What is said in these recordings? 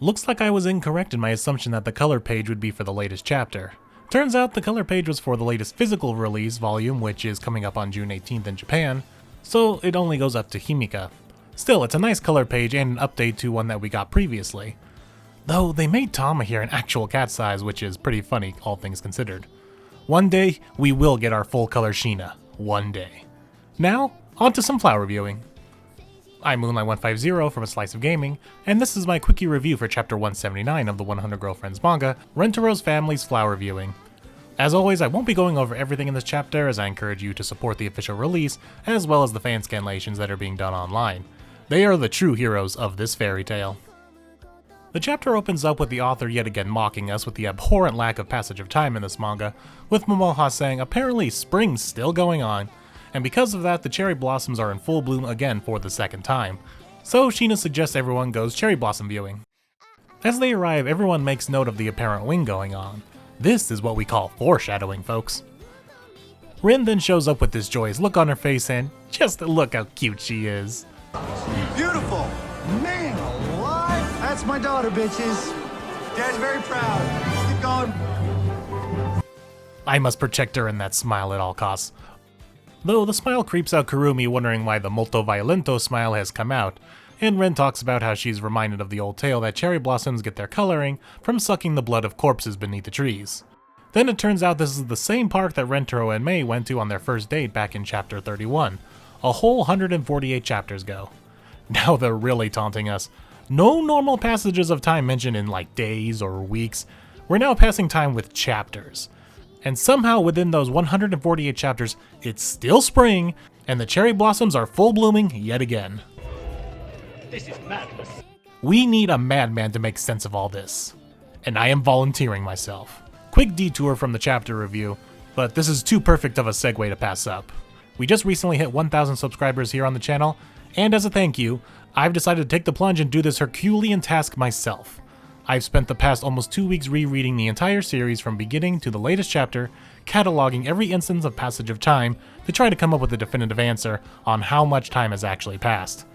Looks like I was incorrect in my assumption that the color page would be for the latest chapter. Turns out the color page was for the latest physical release volume, which is coming up on June 18th in Japan, so it only goes up to Himika. Still, it's a nice color page and an update to one that we got previously. Though they made Tama here an actual cat size, which is pretty funny, all things considered. One day, we will get our full color Sheena. One day. Now, on to some flower reviewing. I'm Moonlight150 from A Slice of Gaming, and this is my quickie review for Chapter 179 of the 100 Girlfriends manga, Rentaro's Family's Flower Viewing. As always, I won't be going over everything in this chapter, as I encourage you to support the official release, as well as the fan scanlations that are being done online. They are the true heroes of this fairy tale. The chapter opens up with the author yet again mocking us with the abhorrent lack of passage of time in this manga, with Momoha saying apparently spring's still going on, and because of that the cherry blossoms are in full bloom again for the second time, so Sheena suggests everyone goes cherry blossom viewing. As they arrive, everyone makes note of the apparent wing going on. This is what we call foreshadowing, folks. Rin then shows up with this joyous look on her face and just look how cute she is. Beautiful! Man alive! That's my daughter, bitches. Dad's very proud. Keep going. I must protect her in that smile at all costs. Though the smile creeps out Kurumi, wondering why the molto violento smile has come out, and Rin talks about how she's reminded of the old tale that cherry blossoms get their coloring from sucking the blood of corpses beneath the trees. Then it turns out this is the same park that Rentaro and Mei went to on their first date back in chapter 31, a whole 148 chapters ago. Now they're really taunting us. No normal passages of time mentioned in like days or weeks. We're now passing time with chapters. And somehow within those 148 chapters, it's still spring, and the cherry blossoms are full blooming yet again. This is madness. We need a madman to make sense of all this. And I am volunteering myself. Quick detour from the chapter review, but this is too perfect of a segue to pass up. We just recently hit 1,000 subscribers here on the channel, and as a thank you, I've decided to take the plunge and do this Herculean task myself. I've spent the past almost 2 weeks rereading the entire series from beginning to the latest chapter, cataloging every instance of passage of time to try to come up with a definitive answer on how much time has actually passed.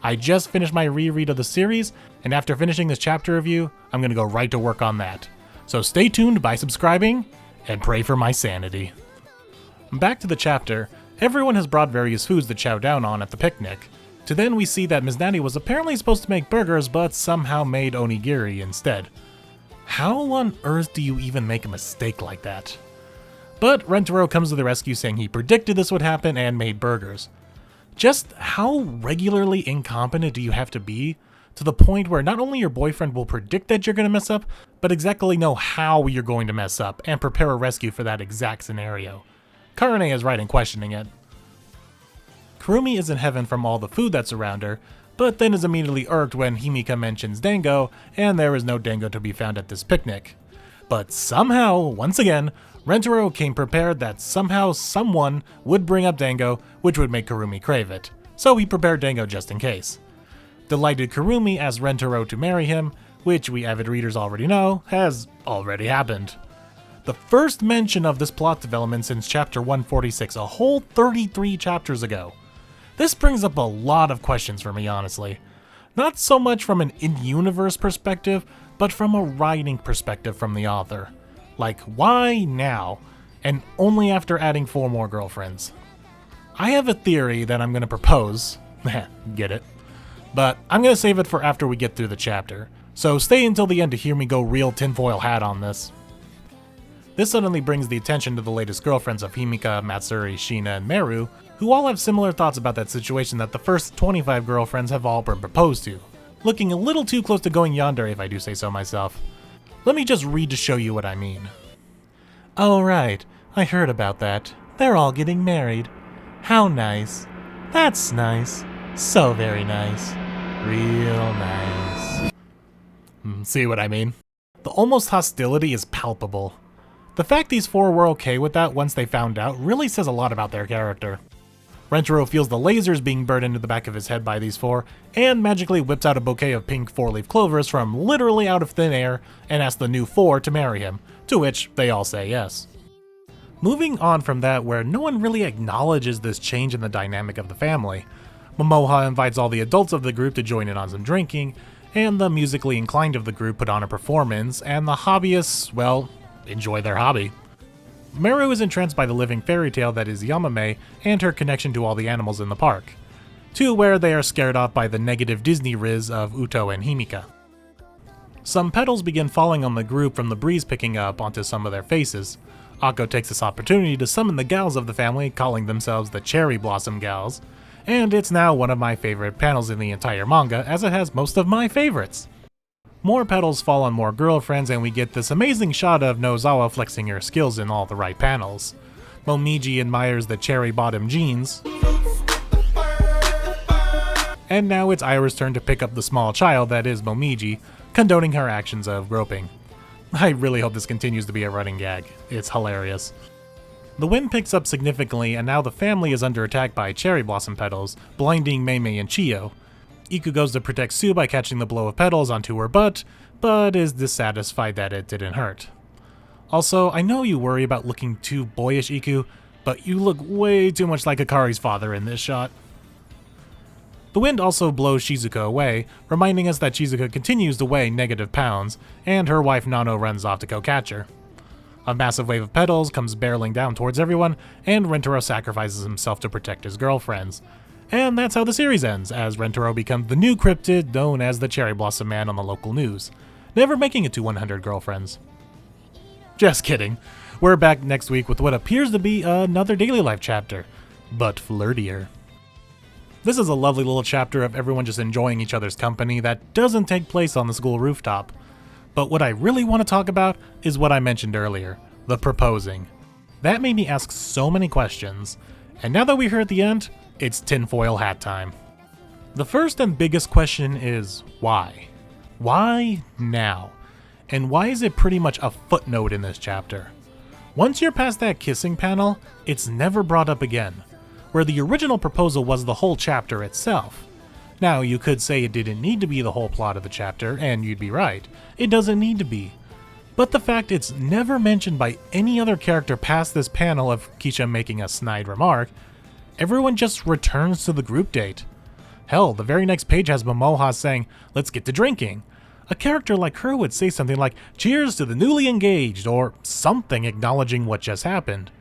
I just finished my reread of the series, and after finishing this chapter review, I'm going to go right to work on that. So stay tuned by subscribing, and pray for my sanity. Back to the chapter, everyone has brought various foods to chow down on at the picnic. To then we see that Ms. Natty was apparently supposed to make burgers, but somehow made onigiri instead. How on earth do you even make a mistake like that? But Rentaro comes to the rescue saying he predicted this would happen and made burgers. Just how regularly incompetent do you have to be to the point where not only your boyfriend will predict that you're going to mess up, but exactly know how you're going to mess up and prepare a rescue for that exact scenario? Karane is right in questioning it. Kurumi is in heaven from all the food that's around her, but then is immediately irked when Himika mentions Dango, and there is no Dango to be found at this picnic. But somehow, once again, Rentaro came prepared that somehow someone would bring up Dango, which would make Kurumi crave it, so he prepared Dango just in case. Delighted Kurumi asks Rentaro to marry him, which we avid readers already know has already happened. The first mention of this plot development since chapter 146, a whole 33 chapters ago. This brings up a lot of questions for me, honestly. Not so much from an in-universe perspective, but from a writing perspective from the author. Like, why now? And only after adding 4 more girlfriends. I have a theory that I'm going to propose. Get it? But I'm going to save it for after we get through the chapter. So stay until the end to hear me go real tinfoil hat on this. This suddenly brings the attention to the latest girlfriends of Himika, Matsuri, Sheena, and Meru, who all have similar thoughts about that situation that the first 25 girlfriends have all been proposed to. Looking a little too close to going yandere if I do say so myself. Let me just read to show you what I mean. Oh right, I heard about that. They're all getting married. How nice. That's nice. So very nice. Real nice. See what I mean? The almost hostility is palpable. The fact these 4 were okay with that once they found out really says a lot about their character. Rentaro feels the lasers being burned into the back of his head by these 4, and magically whips out a bouquet of pink 4-leaf clovers from literally out of thin air and asks the new 4 to marry him, to which they all say yes. Moving on from that, where no one really acknowledges this change in the dynamic of the family, Momoha invites all the adults of the group to join in on some drinking, and the musically inclined of the group put on a performance, and the hobbyists, well, enjoy their hobby. Meru is entranced by the living fairy tale that is Yamame and her connection to all the animals in the park, to where they are scared off by the negative Disney riz of Uto and Himika. Some petals begin falling on the group from the breeze picking up onto some of their faces. Akko takes this opportunity to summon the gals of the family, calling themselves the Cherry Blossom Gals, and it's now one of my favorite panels in the entire manga, as it has most of my favorites. More petals fall on more girlfriends, and we get this amazing shot of Nozawa flexing her skills in all the right panels. Momiji admires the cherry bottom jeans, and now it's Iris' turn to pick up the small child that is Momiji, condoning her actions of groping. I really hope this continues to be a running gag. It's hilarious. The wind picks up significantly, and now the family is under attack by cherry blossom petals, blinding Meimei and Chiyo. Iku goes to protect Sue by catching the blow of petals onto her butt, but is dissatisfied that it didn't hurt. Also, I know you worry about looking too boyish, Iku, but you look way too much like Akari's father in this shot. The wind also blows Shizuka away, reminding us that Shizuka continues to weigh negative pounds, and her wife Nano runs off to go catch her. A massive wave of petals comes barreling down towards everyone, and Rentaro sacrifices himself to protect his girlfriends. And that's how the series ends, as Rentaro becomes the new cryptid known as the Cherry Blossom Man on the local news, never making it to 100 girlfriends. Just kidding. We're back next week with what appears to be another daily life chapter, but flirtier. This is a lovely little chapter of everyone just enjoying each other's company that doesn't take place on the school rooftop. But what I really want to talk about is what I mentioned earlier, the proposing. That made me ask so many questions, and now that we're here at the end, it's tinfoil hat time. The first and biggest question is why? Why now? And why is it pretty much a footnote in this chapter? Once you're past that kissing panel, it's never brought up again, where the original proposal was the whole chapter itself. Now, you could say it didn't need to be the whole plot of the chapter, and you'd be right. It doesn't need to be. But the fact it's never mentioned by any other character past this panel of Kisha making a snide remark, everyone just returns to the group date. Hell, the very next page has Momoha saying, "Let's get to drinking." A character like her would say something like, "Cheers to the newly engaged," or something acknowledging what just happened.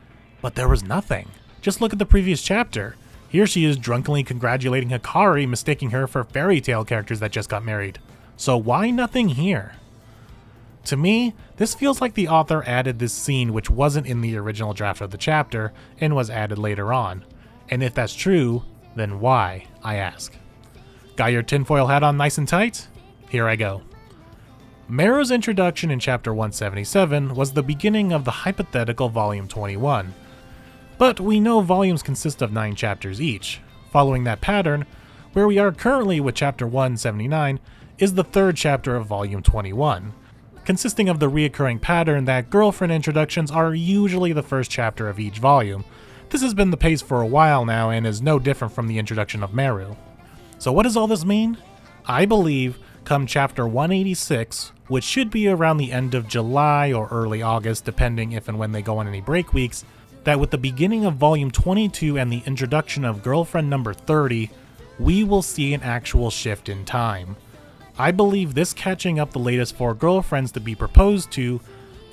But there was nothing. Just look at the previous chapter. Here she is drunkenly congratulating Hikari, mistaking her for fairy tale characters that just got married. So why nothing here? To me, this feels like the author added this scene which wasn't in the original draft of the chapter and was added later on. And if that's true, then why, I ask. Got your tinfoil hat on nice and tight? Here I go. Meru's introduction in chapter 177 was the beginning of the hypothetical volume 21. But we know volumes consist of 9 chapters each. Following that pattern, where we are currently with chapter 179 is the 3rd chapter of volume 21, consisting of the reoccurring pattern that girlfriend introductions are usually the first chapter of each volume. This has been the pace for a while now and is no different from the introduction of Meru. So what does all this mean? I believe come chapter 186, which should be around the end of July or early August depending if and when they go on any break weeks, that with the beginning of volume 22 and the introduction of girlfriend number 30, we will see an actual shift in time. I believe this catching up the latest 4 girlfriends to be proposed to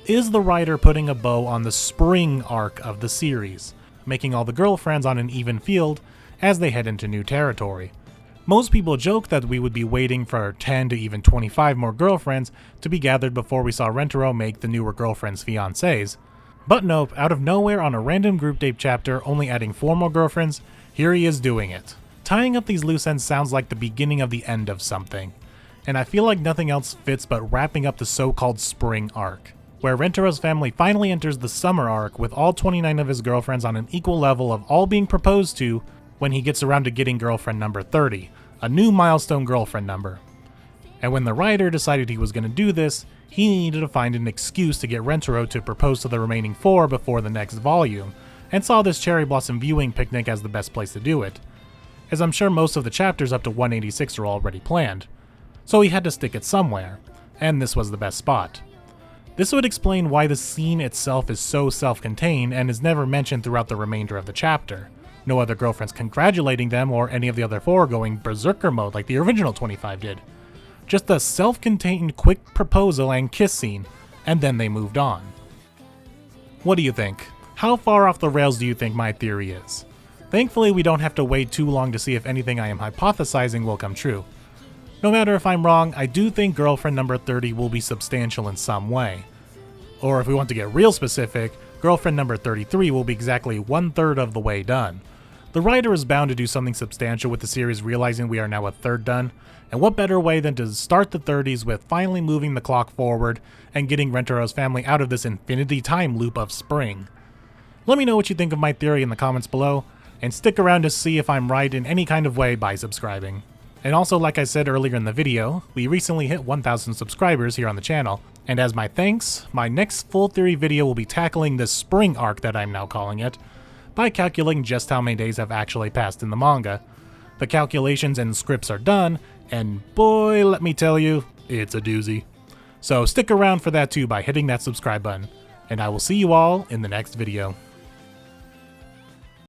is the writer putting a bow on the spring arc of the series, making all the girlfriends on an even field as they head into new territory. Most people joke that we would be waiting for 10 to even 25 more girlfriends to be gathered before we saw Rentaro make the newer girlfriends fiancés. But nope, out of nowhere on a random group date chapter only adding 4 more girlfriends, here he is doing it. Tying up these loose ends sounds like the beginning of the end of something, and I feel like nothing else fits but wrapping up the so-called spring arc, where Rentaro's family finally enters the summer arc with all 29 of his girlfriends on an equal level of all being proposed to when he gets around to getting girlfriend number 30, a new milestone girlfriend number. And when the writer decided he was going to do this, he needed to find an excuse to get Rentaro to propose to the remaining 4 before the next volume, and saw this Cherry Blossom viewing picnic as the best place to do it, as I'm sure most of the chapters up to 186 are already planned. So he had to stick it somewhere, and this was the best spot. This would explain why the scene itself is so self-contained and is never mentioned throughout the remainder of the chapter. No other girlfriends congratulating them or any of the other 4 going berserker mode like the original 25 did. Just a self-contained quick proposal and kiss scene, and then they moved on. What do you think? How far off the rails do you think my theory is? Thankfully, we don't have to wait too long to see if anything I am hypothesizing will come true. No matter if I'm wrong, I do think girlfriend number 30 will be substantial in some way. Or if we want to get real specific, girlfriend number 33 will be exactly 1/3 of the way done. The writer is bound to do something substantial with the series, realizing we are now a third done, and what better way than to start the 30s with finally moving the clock forward and getting Rentaro's family out of this infinity time loop of spring. Let me know what you think of my theory in the comments below, and stick around to see if I'm right in any kind of way by subscribing. And also, like I said earlier in the video, we recently hit 1,000 subscribers here on the channel, and as my thanks, my next full theory video will be tackling this spring arc that I'm now calling it, by calculating just how many days have actually passed in the manga. The calculations and scripts are done, and boy, let me tell you, it's a doozy. So stick around for that too by hitting that subscribe button, and I will see you all in the next video.